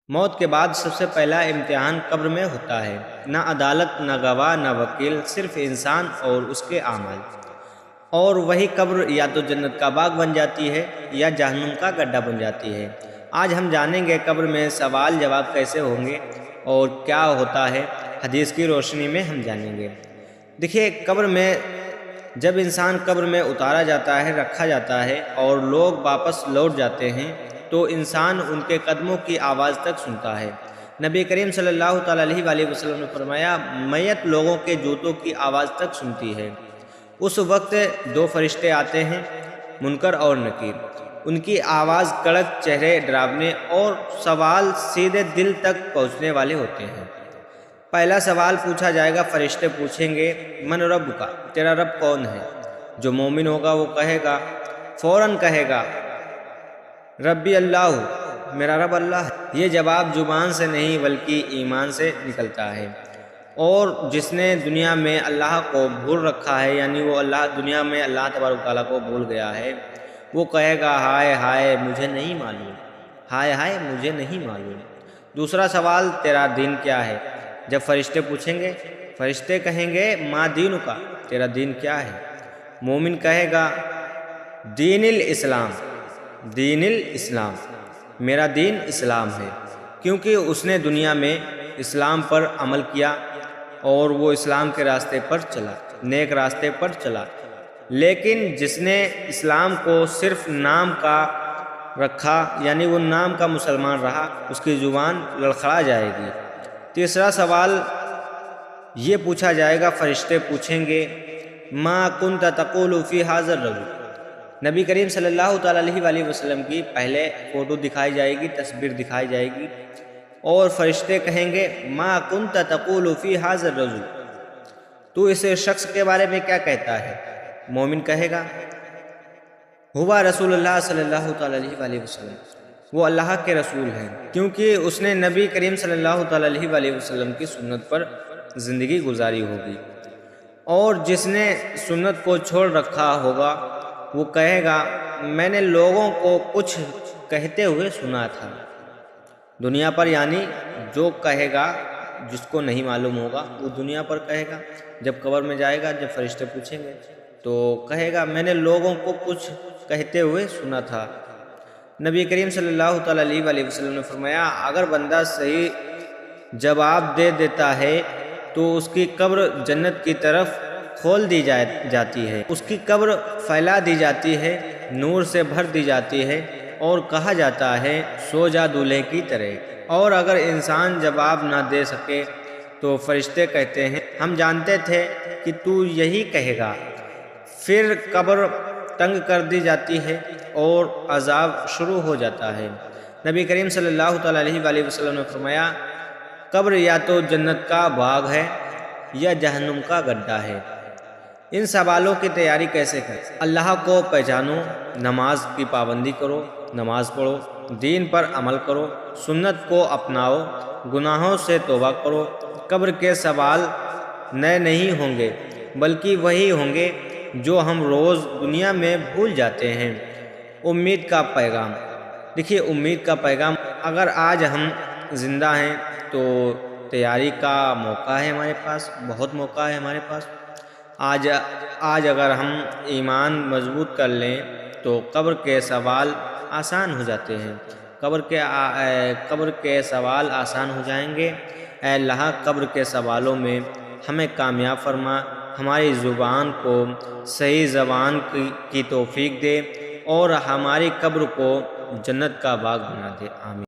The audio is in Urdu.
موت کے بعد سب سے پہلا امتحان قبر میں ہوتا ہے۔ نہ عدالت، نہ گواہ، نہ وکیل، صرف انسان اور اس کے اعمال۔ اور وہی قبر یا تو جنت کا باغ بن جاتی ہے یا جہنم کا گڈھا بن جاتی ہے۔ آج ہم جانیں گے قبر میں سوال جواب کیسے ہوں گے اور کیا ہوتا ہے، حدیث کی روشنی میں ہم جانیں گے۔ دیکھیے، قبر میں جب انسان قبر میں اتارا جاتا ہے، رکھا جاتا ہے اور لوگ واپس لوٹ جاتے ہیں تو انسان ان کے قدموں کی آواز تک سنتا ہے۔ نبی کریم صلی اللہ تعالیٰ علیہ وسلم نے فرمایا، میت لوگوں کے جوتوں کی آواز تک سنتی ہے۔ اس وقت دو فرشتے آتے ہیں، منکر اور نکیر۔ ان کی آواز کڑک، چہرے ڈراونے اور سوال سیدھے دل تک پہنچنے والے ہوتے ہیں۔ پہلا سوال پوچھا جائے گا، فرشتے پوچھیں گے، من رب کا، تیرا رب کون ہے؟ جو مومن ہوگا وہ کہے گا، فوراً کہے گا، ربی اللہ، میرا رب اللہ ہے۔ یہ جواب زبان سے نہیں بلکہ ایمان سے نکلتا ہے۔ اور جس نے دنیا میں اللہ کو بھول رکھا ہے، یعنی وہ دنیا میں اللہ تبارک تعالیٰ کو بھول گیا ہے، وہ کہے گا، ہائے ہائے مجھے نہیں معلوم، ہائے ہائے مجھے نہیں معلوم۔ دوسرا سوال، تیرا دین کیا ہے؟ جب فرشتے پوچھیں گے، فرشتے کہیں گے، ما دین کا، تیرا دین کیا ہے؟ مومن کہے گا، دین الاسلام، دین الاسلام، میرا دین اسلام ہے، کیونکہ اس نے دنیا میں اسلام پر عمل کیا اور وہ اسلام کے راستے پر چلا، نیک راستے پر چلا۔ لیکن جس نے اسلام کو صرف نام کا رکھا، یعنی وہ نام کا مسلمان رہا، اس کی زبان لڑکھڑا جائے گی۔ تیسرا سوال یہ پوچھا جائے گا، فرشتے پوچھیں گے، ما کنت تقول فی ھذا الرجل۔ نبی کریم صلی اللہ تعالیٰ علیہ وسلم کی پہلے فوٹو دکھائی جائے گی، تصویر دکھائی جائے گی، اور فرشتے کہیں گے، ما کنت تقول فی ھذا الرجل، تو اس شخص کے بارے میں کیا کہتا ہے؟ مومن کہے گا، ہوا رسول اللہ صلی اللہ تعالیٰ علیہ وسلم، وہ اللہ کے رسول ہیں، کیونکہ اس نے نبی کریم صلی اللہ تعالیٰ علیہ وسلم کی سنت پر زندگی گزاری ہوگی۔ اور جس نے سنت کو چھوڑ رکھا ہوگا وہ کہے گا، میں نے لوگوں کو کچھ کہتے ہوئے سنا تھا۔ دنیا پر، یعنی جو کہے گا، جس کو نہیں معلوم ہوگا وہ دنیا پر کہے گا۔ جب قبر میں جائے گا، جب فرشتے پوچھیں گے تو کہے گا، میں نے لوگوں کو کچھ کہتے ہوئے سنا تھا۔ نبی کریم صلی اللہ تعالیٰ علیہ وسلم نے فرمایا، اگر بندہ صحیح جواب دے دیتا ہے تو اس کی قبر جنت کی طرف کھول دی جاتی ہے، اس کی قبر پھیلا دی جاتی ہے، نور سے بھر دی جاتی ہے اور کہا جاتا ہے، سو جا دولہے کی طرح۔ اور اگر انسان جواب نہ دے سکے تو فرشتے کہتے ہیں، ہم جانتے تھے کہ تو یہی کہے گا۔ پھر قبر تنگ کر دی جاتی ہے اور عذاب شروع ہو جاتا ہے۔ نبی کریم صلی اللہ تعالیٰ علیہ وسلم نے فرمایا، قبر یا تو جنت کا باغ ہے یا جہنم کا گڈھا ہے۔ ان سوالوں کی تیاری کیسے کریں؟ اللہ کو پہچانو، نماز کی پابندی کرو، نماز پڑھو، دین پر عمل کرو، سنت کو اپناؤ، گناہوں سے توبہ کرو۔ قبر کے سوال نئے نہیں ہوں گے بلکہ وہی ہوں گے جو ہم روز دنیا میں بھول جاتے ہیں۔ امید کا پیغام، دیکھیے امید کا پیغام، اگر آج ہم زندہ ہیں تو تیاری کا موقع ہے ہمارے پاس، بہت موقع ہے ہمارے پاس۔ آج اگر ہم ایمان مضبوط کر لیں تو قبر کے سوال آسان ہو جاتے ہیں، قبر کے سوال آسان ہو جائیں گے۔ اے اللہ، قبر کے سوالوں میں ہمیں کامیاب فرما، ہماری زبان کو صحیح زبان کی توفیق دے اور ہماری قبر کو جنت کا باغ بنا دے، آمین۔